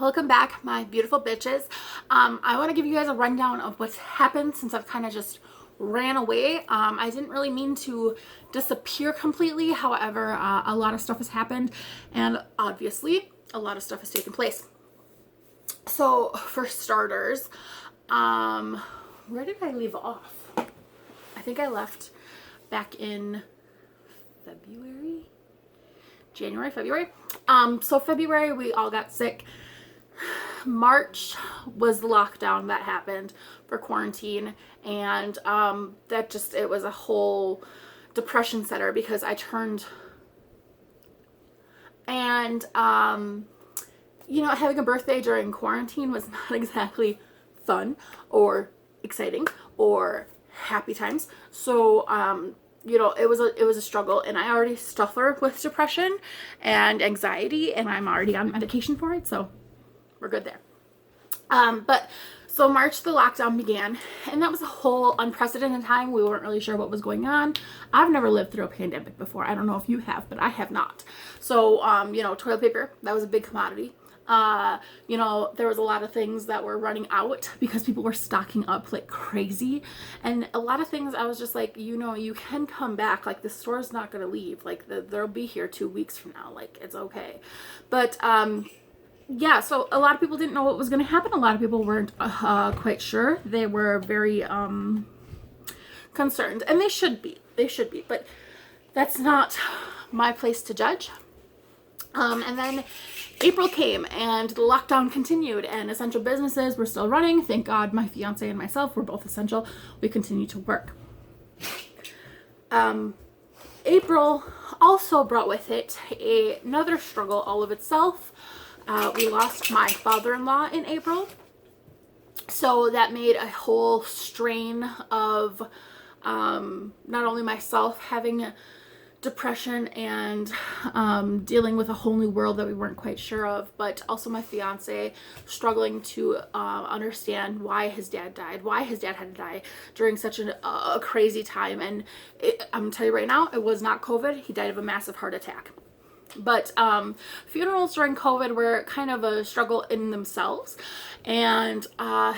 Welcome back, my beautiful bitches. I want to give you guys a rundown of what's happened since I've kind of just ran away. I didn't really mean to disappear completely. However, a lot of stuff has happened, and obviously, a lot of stuff has taken place. So, for starters, where did I leave off? I think I left back in February. So February, we all got sick. March was the lockdown that happened for quarantine, and it was a whole depression center because I turned, and having a birthday during quarantine was not exactly fun or exciting or happy times. So it was a struggle, and I already suffer with depression and anxiety, and I'm already on medication for it, so we're good there. So March, the lockdown began, and that was a whole unprecedented time. We weren't really sure what was going on. I've never lived through a pandemic before. I don't know if you have, but I have not. So, toilet paper, that was a big commodity. There was a lot of things that were running out because people were stocking up like crazy. And a lot of things I was just like, you can come back. Like, the store's not going to leave. Like, they'll be here 2 weeks from now. Like, it's okay. But, so a lot of people didn't know what was going to happen. A lot of people weren't quite sure. They were very concerned, and they should be. But that's not my place to judge. And then April came, and the lockdown continued, and essential businesses were still running. Thank God my fiance and myself were both essential. We continued to work. April also brought with it another struggle all of itself. We lost my father-in-law in April, so that made a whole strain of not only myself having depression and dealing with a whole new world that we weren't quite sure of, but also my fiance struggling to understand why his dad died, why his dad had to die during such a crazy time. And I'm gonna tell you right now, it was not COVID. He died of a massive heart attack. But funerals during COVID were kind of a struggle in themselves, and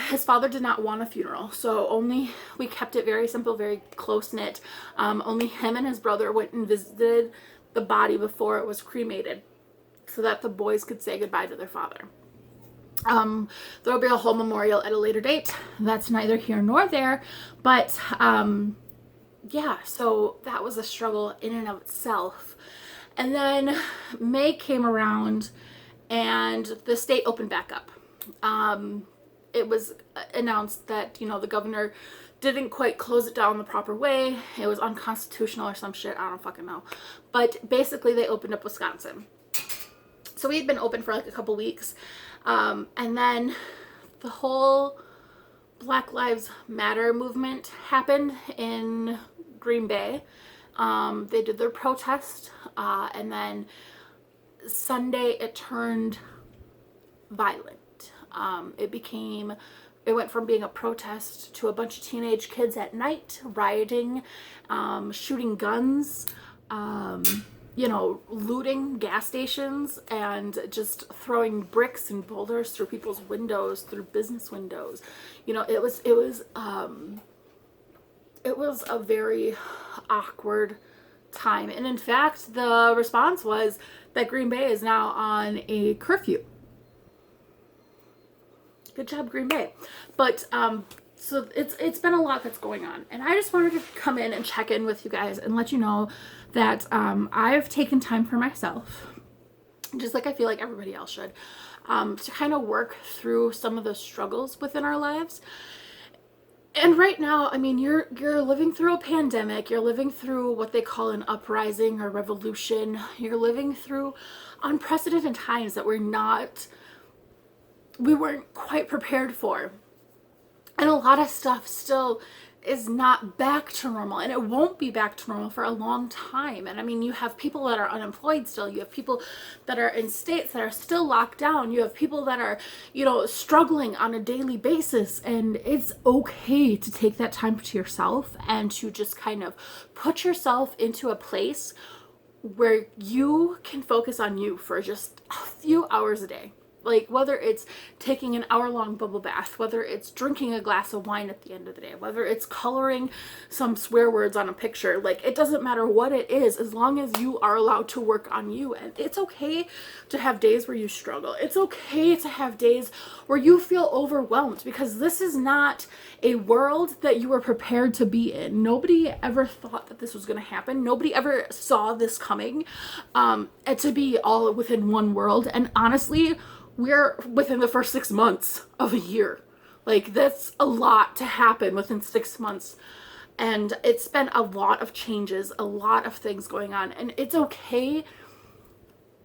his father did not want a funeral, so we kept it very simple, very close-knit. Only him and his brother went and visited the body before it was cremated so that the boys could say goodbye to their father. There will be a whole memorial at a later date. That's neither here nor there, but so that was a struggle in and of itself. And then May came around, and the state opened back up. It was announced that, the governor didn't quite close it down the proper way. It was unconstitutional or some shit. I don't fucking know. But basically, they opened up Wisconsin. So we had been open for like a couple weeks. And then the whole Black Lives Matter movement happened in Green Bay. They did their protest, and then Sunday it turned violent. It went from being a protest to a bunch of teenage kids at night rioting, shooting guns, looting gas stations, and just throwing bricks and boulders through people's windows, through business windows. It was a very awkward time. And in fact, the response was that Green Bay is now on a curfew. Good job, Green Bay. But so it's been a lot that's going on. And I just wanted to come in and check in with you guys and let you know that I've taken time for myself, just like I feel like everybody else should, to kind of work through some of the struggles within our lives. And right now, I mean, you're living through a pandemic. You're living through what they call an uprising or revolution. You're living through unprecedented times that we weren't quite prepared for. And a lot of stuff still is not back to normal, and it won't be back to normal for a long time. And I mean, you have people that are unemployed still. You have people that are in states that are still locked down. You have people that are, struggling on a daily basis. And it's okay to take that time to yourself and to just kind of put yourself into a place where you can focus on you for just a few hours a day. Like, whether it's taking an hour-long bubble bath, whether it's drinking a glass of wine at the end of the day, whether it's coloring some swear words on a picture, like, it doesn't matter what it is, as long as you are allowed to work on you. And it's okay to have days where you struggle. It's okay to have days where you feel overwhelmed, because this is not a world that you were prepared to be in. Nobody ever thought that this was going to happen. Nobody ever saw this coming, and to be all within one world. And honestly, we're within the first 6 months of a year. Like, that's a lot to happen within 6 months. And it's been a lot of changes, a lot of things going on. And it's okay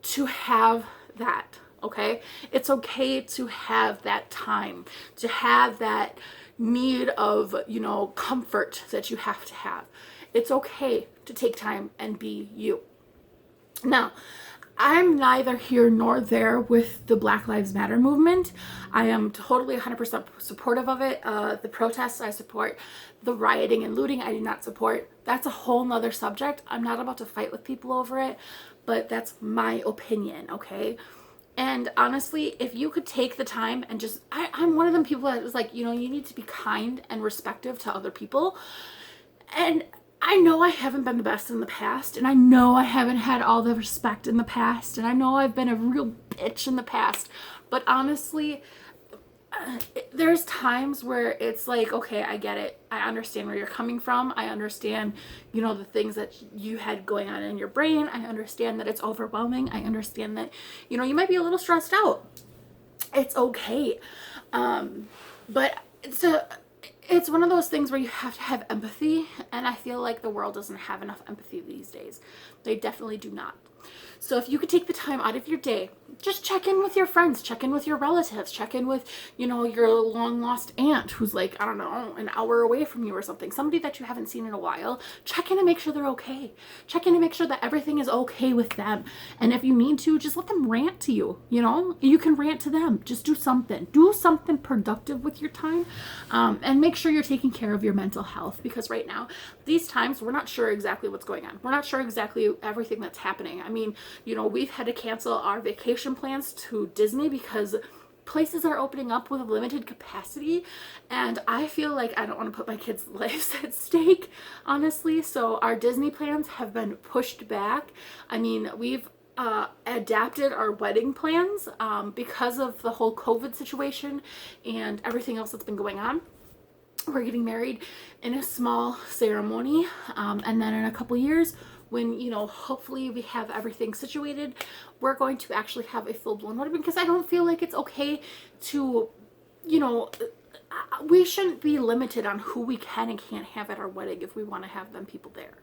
to have that, okay? It's okay to have that time, to have that need of, you know, comfort that you have to have. It's okay to take time and be you. Now, I'm neither here nor there with the Black Lives Matter movement. I am totally 100% supportive of it. The protests I support. The rioting and looting I do not support. That's a whole nother subject. I'm not about to fight with people over it, but that's my opinion, okay? And honestly, if you could take the time and just, I'm one of them people that was like, you know, you need to be kind and respectful to other people. And I know I haven't been the best in the past, and I know I haven't had all the respect in the past, and I know I've been a real bitch in the past, but honestly, there's times where it's like, okay, I get it. I understand where you're coming from. I understand, you know, the things that you had going on in your brain. I understand that it's overwhelming. I understand that, you know, you might be a little stressed out. It's okay. But it's one of those things where you have to have empathy, and I feel like the world doesn't have enough empathy these days. They definitely do not. So if you could take the time out of your day, just check in with your friends, check in with your relatives, check in with, you know, your long lost aunt who's like, I don't know, an hour away from you or something, somebody that you haven't seen in a while. Check in and make sure they're okay. Check in and make sure that everything is okay with them. And if you need to, just let them rant to you, you know, you can rant to them. Just do something productive with your time, and make sure you're taking care of your mental health, because right now, these times, we're not sure exactly what's going on. We're not sure exactly everything that's happening. I mean, you know, we've had to cancel our vacation plans to Disney because places are opening up with a limited capacity, and I feel like I don't want to put my kids' lives at stake, honestly. So our Disney plans have been pushed back. I mean, we've adapted our wedding plans because of the whole COVID situation and everything else that's been going on. We're getting married in a small ceremony, and then in a couple years, when, you know, hopefully we have everything situated, we're going to actually have a full-blown wedding, because I don't feel like it's okay to, you know, we shouldn't be limited on who we can and can't have at our wedding if we want to have them people there.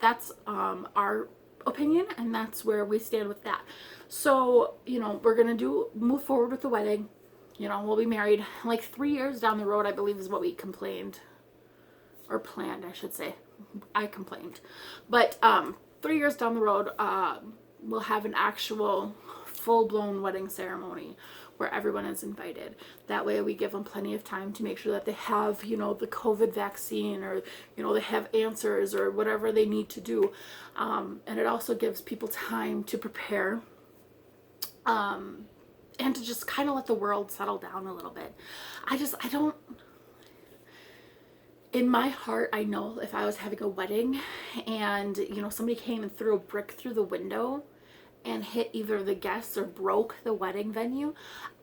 That's our opinion, and that's where we stand with that. So, you know, we're gonna move forward with the wedding. You know, we'll be married like 3 years down the road, I believe is what we complained, or planned, I should say. I complained. But 3 years down the road, we'll have an actual full-blown wedding ceremony where everyone is invited. That way we give them plenty of time to make sure that they have, you know, the COVID vaccine, or, you know, they have answers or whatever they need to do. And it also gives people time to prepare, and to just kind of let the world settle down a little bit. I don't, in my heart, I know if I was having a wedding and, you know, somebody came and threw a brick through the window and hit either the guests or broke the wedding venue,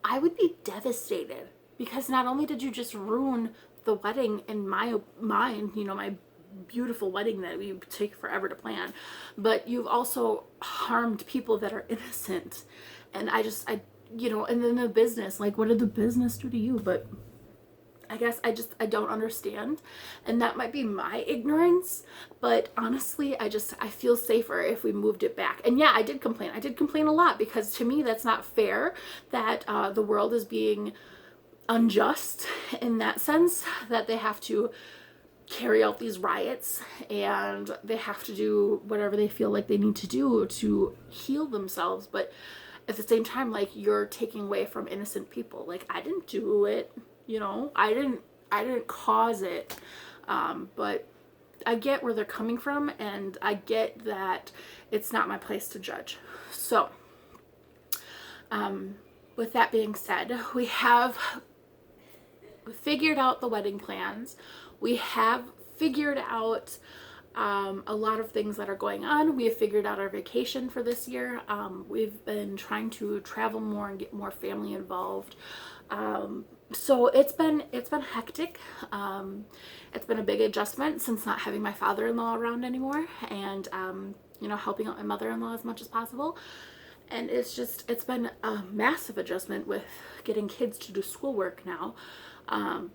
I would be devastated, because not only did you just ruin the wedding in my mind, you know, my beautiful wedding that we take forever to plan, but you've also harmed people that are innocent. And I you know, and then the business, like, what did the business do to you? But I guess I don't understand, and that might be my ignorance, but honestly, I feel safer if we moved it back. And yeah, I did complain a lot, because to me, that's not fair that the world is being unjust in that sense, that they have to carry out these riots and they have to do whatever they feel like they need to do to heal themselves. But at the same time, like, you're taking away from innocent people. Like, I didn't do it, you know, I didn't cause it, but I get where they're coming from, and I get that it's not my place to judge. So, with that being said, we have figured out the wedding plans. We have figured out a lot of things that are going on. We have figured out our vacation for this year. We've been trying to travel more and get more family involved. So it's been hectic. It's been a big adjustment since not having my father-in-law around anymore, and you know, helping out my mother-in-law as much as possible. And it's been a massive adjustment with getting kids to do schoolwork now.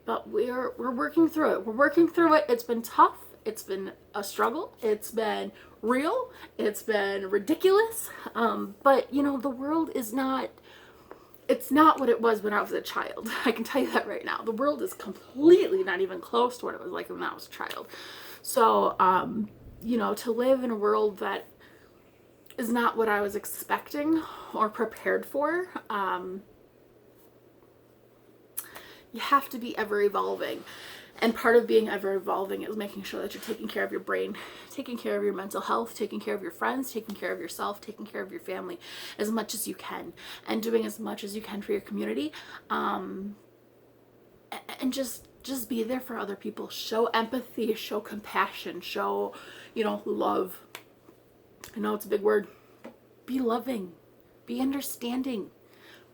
But we're working through it. We're working through it. It's been tough. It's been a struggle. It's been real. It's been ridiculous. But you know, the world is not, it's not what it was when I was a child. I can tell you that right now. The world is completely not even close to what it was like when I was a child. So, you know, to live in a world that is not what I was expecting or prepared for, you have to be ever evolving. And part of being ever evolving is making sure that you're taking care of your brain, taking care of your mental health, taking care of your friends, taking care of yourself, taking care of your family as much as you can, and doing as much as you can for your community. And just be there for other people. Show empathy, show compassion, show, you know, love. I know it's a big word. Be loving, be understanding,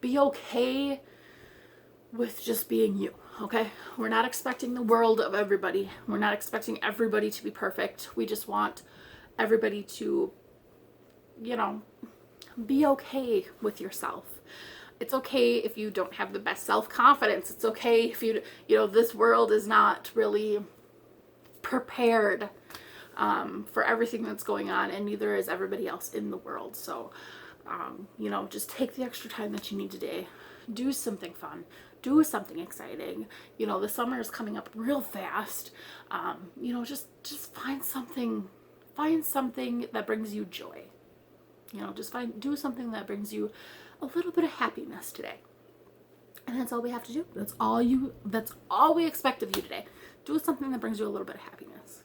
be okay with just being you, okay? We're not expecting the world of everybody. We're not expecting everybody to be perfect. We just want everybody to, you know, be okay with yourself. It's okay if you don't have the best self-confidence. It's okay if you know, this world is not really prepared for everything that's going on, and neither is everybody else in the world. So, you know, just take the extra time that you need today. Do something fun. Do something exciting. You know, the summer is coming up real fast. You know, just find something that brings you joy. You know, do something that brings you a little bit of happiness today. And that's all we have to do. That's all we expect of you today. Do something that brings you a little bit of happiness.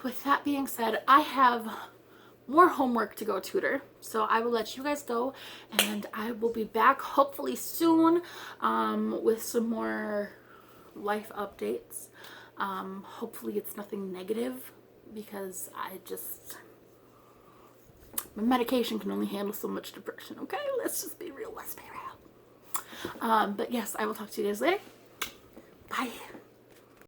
With that being said, I have more homework to go tutor, so I will let you guys go, and I will be back hopefully soon with some more life updates. Hopefully it's nothing negative, because my medication can only handle so much depression, okay? Let's be real. But yes, I will talk to you guys later. Bye.